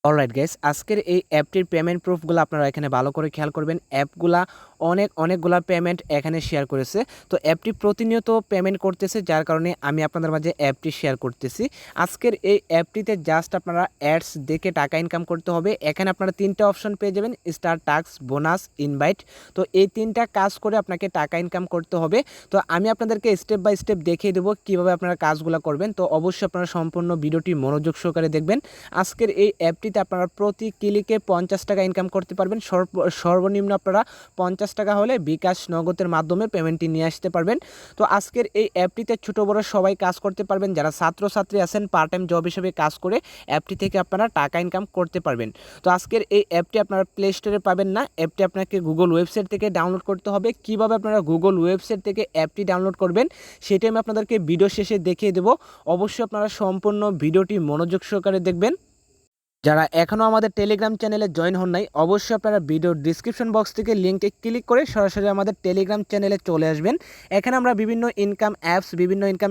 Alright guys, আজকের এই অ্যাপটির payment প্রুফগুলো আপনারা এখানে ভালো করে খেয়াল করবেন। অ্যাপগুলা অনেকগুলা পেমেন্ট এখানে শেয়ার করেছে। তো অ্যাপটি প্রতিনিয়ত পেমেন্ট করতেছে, যার কারণে আমি আপনাদের মাঝে অ্যাপটি শেয়ার করতেছি। আজকের এই অ্যাপটিতে জাস্ট আপনারা অ্যাডস দেখে টাকা ইনকাম করতে হবে। এখানে আপনারা তিনটা অপশন পেয়ে যাবেন: স্টার, টাস্ক, বোনাস, ইনভাইট। তো এই তিনটা কাজ করে আপনাকে টাকা ইনকাম করতে হবে। তো আমি আপনাদেরকে স্টেপ বাই স্টেপ দেখিয়ে দেবো কীভাবে আপনারা কাজগুলো করবেন। তো অবশ্যই আপনারা সম্পূর্ণ ভিডিওটি মনোযোগ সহকারে দেখবেন। আজকের এই অ্যাপটিতে আপনারা প্রতি ক্লিকে 50 টাকা ইনকাম করতে পারবেন। সর্বনিম্ন আপনারা 50 টাকা হলে বিকাশ নগদের মাধ্যমে পেমেন্টটি নিয়ে আসতে পারবেন। তো আজকের এই অ্যাপটিতে ছোটো বড়ো সবাই কাজ করতে পারবেন। যারা ছাত্রছাত্রী আছেন, পার্ট টাইম জব হিসেবে কাজ করে অ্যাপটি থেকে আপনারা টাকা ইনকাম করতে পারবেন। তো আজকের এই অ্যাপটি আপনারা প্লে স্টোরে পাবেন না, অ্যাপটি আপনাকে গুগল ওয়েবসাইট থেকে ডাউনলোড করতে হবে। কীভাবে আপনারা গুগল ওয়েবসাইট থেকে অ্যাপটি ডাউনলোড করবেন সেটাই আমি আপনাদেরকে ভিডিও শেষে দেখিয়ে দেবো। অবশ্যই আপনারা সম্পূর্ণ ভিডিওটি মনোযোগ সহকারে দেখবেন। যারা এখনও আমাদের টেলিগ্রাম চ্যানেলে জয়েন হন নাই, অবশ্যই আপনারা ভিডিওর ডিসক্রিপশন বক্স থেকে লিঙ্কে ক্লিক করে সরাসরি আমাদের টেলিগ্রাম চ্যানেলে চলে আসবেন। এখানে আমরা বিভিন্ন ইনকাম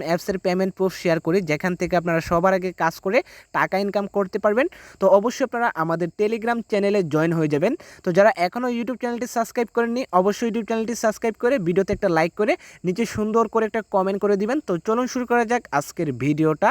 অ্যাপসের পেমেন্ট প্রুফ শেয়ার করি, যেখান থেকে আপনারা সবার আগে কাজ করে টাকা ইনকাম করতে পারবেন। তো অবশ্যই আপনারা আমাদের টেলিগ্রাম চ্যানেলে জয়েন হয়ে যাবেন। তো যারা এখনও ইউটিউব চ্যানেলটি সাবস্ক্রাইব করেননি, অবশ্যই ইউটিউব চ্যানেলটি সাবস্ক্রাইব করে ভিডিওতে একটা লাইক করে নিচে সুন্দর করে একটা কমেন্ট করে দিবেন। তো চলুন শুরু করা যাক আজকের ভিডিওটা।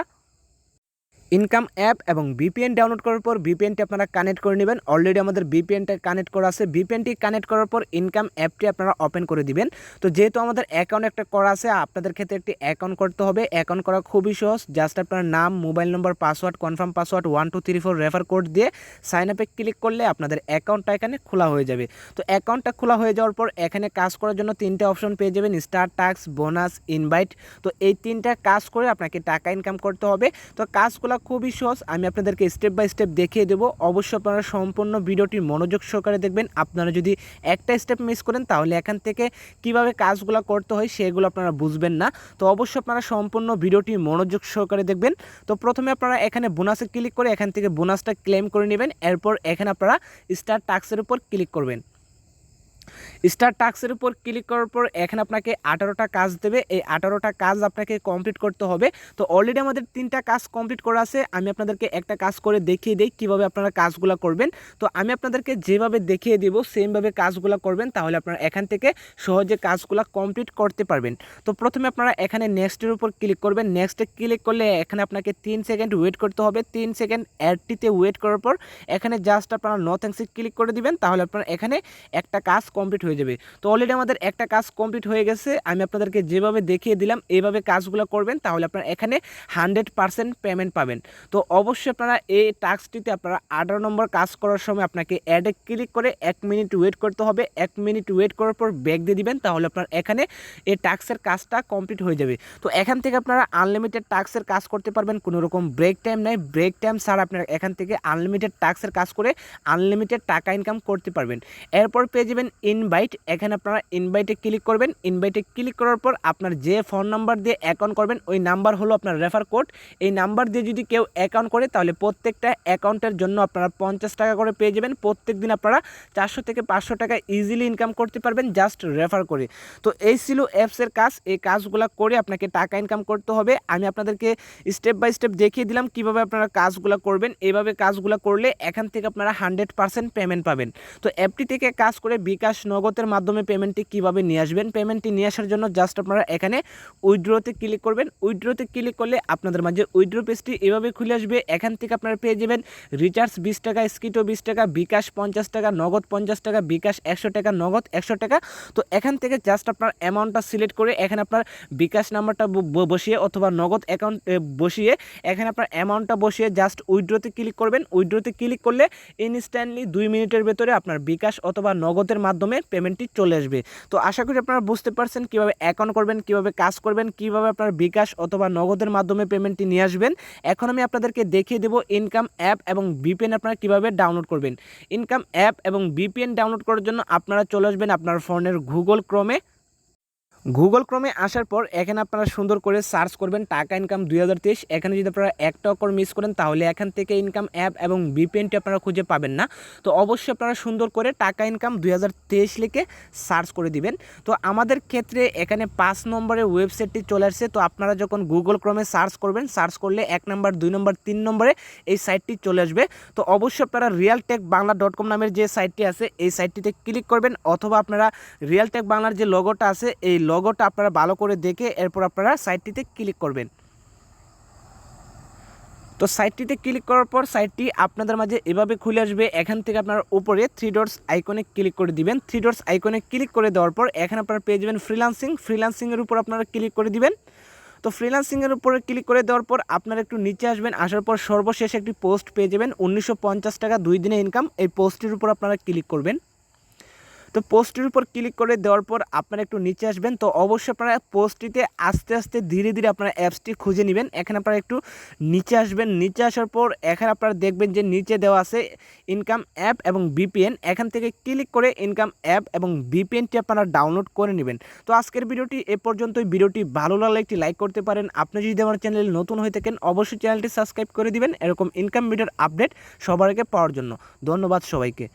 ইনকাম অ্যাপ এবং ভিপিএন ডাউনলোড করার পর ভিপিএনটি আপনারা কানেক্ট করে নেবেন। অলরেডি আমাদের ভিপিএনটা কানেক্ট করা আছে। ভিপিএনটি কানেক্ট করার পর ইনকাম অ্যাপটি আপনারা ওপেন করে দিবেন। তো যেহেতু আমাদের অ্যাকাউন্ট একটা করা আছে, আপনাদের ক্ষেত্রে একটি অ্যাকাউন্ট করতে হবে। অ্যাকাউন্ট করা খুবই সহজ। জাস্ট আপনার নাম, মোবাইল নম্বর, password, confirm password 1234 refer code দিয়ে সাইন আপে ক্লিক করলে আপনাদের অ্যাকাউন্টটা এখানে খোলা হয়ে যাবে। তো অ্যাকাউন্টটা খোলা হয়ে যাওয়ার পর এখানে কাজ করার জন্য তিনটে অপশন পেয়ে যাবেন: স্টার, টাস্ক, বোনাস, ইনভাইট। তো এই তিনটা কাজ করে আপনাকে টাকা ইনকাম করতে হবে। তো কাজগুলো খুবই সহজ, আমি আপনাদেরকে স্টেপ বাই স্টেপ দেখিয়ে দেবো। অবশ্যই আপনারা সম্পূর্ণ ভিডিওটি মনোযোগ সহকারে দেখবেন। আপনারা যদি একটা স্টেপ মিস করেন তাহলে এখান থেকে কিভাবে কাজগুলো করতে হয় সেগুলো আপনারা বুঝবেন না। তো অবশ্যই আপনারা সম্পূর্ণ ভিডিওটি মনোযোগ সহকারে দেখবেন। তো প্রথমে আপনারা এখানে বোনাসে ক্লিক করে এখান থেকে বোনাসটা ক্লেম করে নেবেন। এরপর এখানে আপনারা স্টার টাস্কের উপর ক্লিক করবেন। স্টার টাস্কের উপর ক্লিক করার পর এখানে আপনাকে 18টা কাজ দেবে। এই 18টা কাজ আপনাকে কমপ্লিট করতে হবে। তো অলরেডি আমাদের 3টা কাজ কমপ্লিট করা আছে। আমি আপনাদেরকে একটা কাজ করে দেখিয়ে দিই কীভাবে আপনারা কাজগুলো করবেন। তো আমি আপনাদেরকে যেভাবে দেখিয়ে দেবো সেমভাবে কাজগুলো করবেন, তাহলে আপনারা এখান থেকে সহজে কাজগুলো কমপ্লিট করতে পারবেন। তো প্রথমে আপনারা এখানে নেক্সটের উপর ক্লিক করবেন। নেক্সটে ক্লিক করলে এখানে আপনাকে 3 সেকেন্ড ওয়েট করতে হবে। 3 সেকেন্ড অ্যাডটিতে ওয়েট করার পর এখানে জাস্ট আপনারা নো থ্যাঙ্কসে ক্লিক করে দিবেন, তাহলে আপনারা এখানে একটা কাজ কমপ্লিট হয়ে যাবে। তো অলরেডি আমাদের একটা কাজ কমপ্লিট হয়ে গেছে। আমি আপনাদেরকে যেভাবে দেখিয়ে দিলাম এইভাবে কাজগুলো করবেন, তাহলে আপনারা এখানে 100% পেমেন্ট পাবেন। তো অবশ্যই আপনারা এই টাস্কটিতে আপনারা 18 নম্বর কাজ করার সময় আপনাকে অ্যাডে ক্লিক করে 1 মিনিট ওয়েট করতে হবে। 1 মিনিট ওয়েট করার পর ব্যাক দিয়ে দিবেন, তাহলে আপনার এখানে এই টাস্কের কাজটা কমপ্লিট হয়ে যাবে। তো এখান থেকে আপনারা আনলিমিটেড টাস্কের কাজ করতে পারবেন, কোনো রকম ব্রেক টাইম নাই। ব্রেক টাইম ছাড়া আপনারা এখান থেকে আনলিমিটেড টাস্কের কাজ করে আনলিমিটেড টাকা ইনকাম করতে পারবেন। এরপর পেয়ে যাবেন ইনভাইট। এখানে আপনারা ইনভাইটে ক্লিক করবেন। ইনভাইটে ক্লিক করার পর আপনার যে ফোন নাম্বার দিয়ে অ্যাকাউন্ট করবেন ওই নাম্বার হলো আপনার রেফার কোড। এই নাম্বার দিয়ে যদি কেউ অ্যাকাউন্ট করে তাহলে প্রত্যেকটা অ্যাকাউন্টের জন্য আপনারা 50 টাকা করে পেয়ে যাবেন। প্রত্যেক দিন আপনারা 400 থেকে 500 টাকা ইজিলি ইনকাম করতে পারবেন জাস্ট রেফার করে। তো এই ছিল অ্যাপসের কাজ। এই কাজগুলো করে আপনাকে টাকা ইনকাম করতে হবে। আমি আপনাদেরকে স্টেপ বাই স্টেপ দেখিয়ে দিলাম কীভাবে আপনারা কাজগুলো করবেন। এইভাবে কাজগুলো করলে এখান থেকে আপনারা 100% পেমেন্ট পাবেন। তো অ্যাপটি থেকে কাজ করে বিকাশ নগদের মাধ্যমে পেমেন্টটি কীভাবে নিয়ে আসবেন, পেমেন্টটি নিয়ে আসার জন্য জাস্ট আপনারা এখানে উইথড্রতে ক্লিক করবেন। উইথড্রতে ক্লিক করলে আপনাদের মাঝে উইথড্র পেজটি এভাবে খুলে আসবে। এখান থেকে আপনারা পেয়ে যাবেন রিচার্জ 20 টাকা, স্কিটো 20 টাকা, বিকাশ 50 টাকা, নগদ 50 টাকা, বিকাশ 100 টাকা, নগদ 100 টাকা। তো এখান থেকে জাস্ট আপনার অ্যামাউন্টটা সিলেক্ট করে এখানে আপনার বিকাশ নাম্বারটা বসিয়ে অথবা নগদ অ্যাকাউন্ট বসিয়ে এখানে আপনার অ্যামাউন্টটা বসিয়ে জাস্ট উইথড্রতে ক্লিক করবেন। উইথড্রতে ক্লিক করলে ইনস্ট্যান্টলি 2 মিনিটের ভেতরে আপনার বিকাশ অথবা নগদের মাধ্যমে পেমেন্টটি চলে আসবে। তো আশা করি আপনারা বুঝতে পারছেন কীভাবে অ্যাকাউন্ট করবেন, কীভাবে কাজ করবেন, কীভাবে আপনার বিকাশ অথবা নগদের মাধ্যমে পেমেন্টটি নিয়ে আসবেন। এখন আমি আপনাদেরকে দেখিয়ে দেবো ইনকাম অ্যাপ এবং ভিপিএন আপনারা কীভাবে ডাউনলোড করবেন। ইনকাম অ্যাপ এবং ভিপিএন ডাউনলোড করার জন্য আপনারা চলে আসবেন আপনার ফোনের গুগল ক্রোমে। গুগল ক্রোমে আসার পর এখানে আপনারা সুন্দর করে সার্চ করবেন টাকা ইনকাম 2023। এখানে যদি আপনারা একটা অক্ষর মিস করেন তাহলে এখান থেকে ইনকাম অ্যাপ এবং বিপিএনটি আপনারা খুঁজে পাবেন না। তো অবশ্যই আপনারা সুন্দর করে টাকা ইনকাম 2023 লিখে সার্চ করে দিবেন। তো আমাদের ক্ষেত্রে এখানে 5 নম্বরের ওয়েবসাইটটি চলে আসছে। তো আপনারা যখন গুগল ক্রোমে সার্চ করবেন, সার্চ করলে 1 নম্বর 2 নম্বর 3 নম্বরে এই সাইটটি চলে আসবে। তো অবশ্যই আপনারা realtechbangla.com নামের যে সাইটটি আছে এই সাইটটিতে ক্লিক করবেন, অথবা আপনারা রিয়েলটেক বাংলার যে লোগোটা আছে এই লোগোটা আপনারা ভালো করে দেখে এরপর আপনারা সাইটটিতে ক্লিক করবেন। তো সাইটটিতে ক্লিক করার পর সাইটটি আপনাদের মাঝে এভাবে খুলে আসবে। এখান থেকে আপনারা উপরে 3 ডটস আইকনে ক্লিক করে দিবেন। 3 ডটস আইকনে ক্লিক করে দেওয়ার পর এখানে আপনারা পেয়ে যাবেন ফ্রিল্যান্সিংয়ের উপর আপনারা ক্লিক করে দিবেন। তো ফ্রিল্যান্সিংয়ের উপরে ক্লিক করে দেওয়ার পর আপনারা একটু নিচে আসবেন, আসার পর সর্বশেষ একটি পোস্ট পেয়ে যাবেন 1950 টাকা 2 দিনে ইনকাম। এই পোস্টের উপর আপনারা ক্লিক করবেন। তো পোস্টের উপর ক্লিক করে দেওয়ার পর আপনারা একটু নিচে আসবেন। তো অবশ্যই আপনারা পোস্টটিতে আস্তে আস্তে ধীরে ধীরে আপনারা অ্যাপসটি খুঁজে নেবেন। এখানে আপনারা একটু নিচে আসবেন। নিচে আসার পর এখানে আপনারা দেখবেন যে নিচে দেওয়া আছে ইনকাম অ্যাপ এবং বিপিএন। এখান থেকে ক্লিক করে ইনকাম অ্যাপ এবং বিপিএনটি আপনারা ডাউনলোড করে নেবেন। তো আজকের ভিডিওটি এ পর্যন্তই। ভিডিওটি ভালো লাগলে একটি লাইক করতে পারেন। আপনি যদি আমার চ্যানেলে নতুন হয়ে থাকেন অবশ্যই চ্যানেলটি সাবস্ক্রাইব করে দিবেন এরকম ইনকাম ভিডিওর আপডেট সবার আগে পাওয়ার জন্য। ধন্যবাদ সবাইকে।